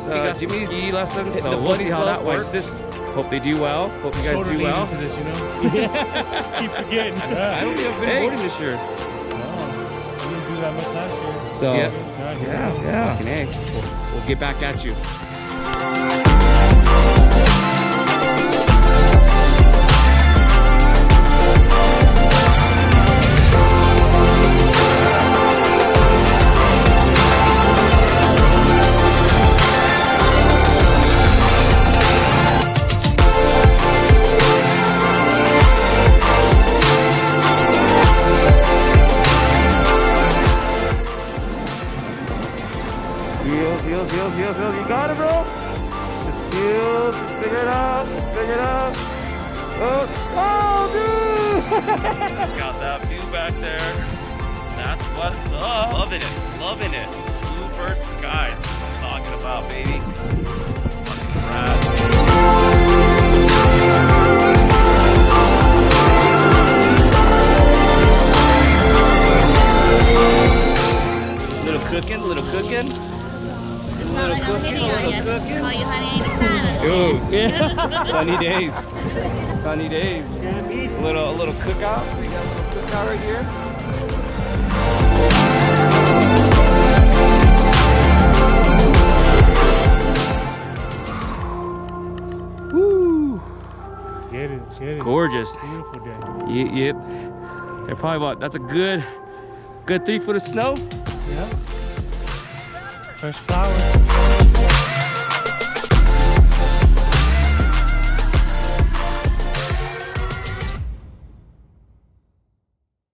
Jimmy's ski lessons, hitting so the we'll bunny see how slope that works. works. Hope they do well. Hope you guys Shoulder do lean well. into this, you know? Keep forgetting. I don't think I've been boarding this year. No, you didn't do that much last year. So, Yeah. fucking A. We'll get back at you. Heels. You got it, bro. Just heels. Just figure it out. Oh, dude! Got that view back there. That's what's up. Loving it. Bluebird skies. That's what I'm talking about, baby. Fucking rad. Little cooking. Ooh, yeah. Sunny days. A little cookout. We got a little cookout right here. Woo! Let's get it. Gorgeous. Beautiful day. Yep. They're probably about. That's a good 3 foot of snow. Yeah. Fresh flowers.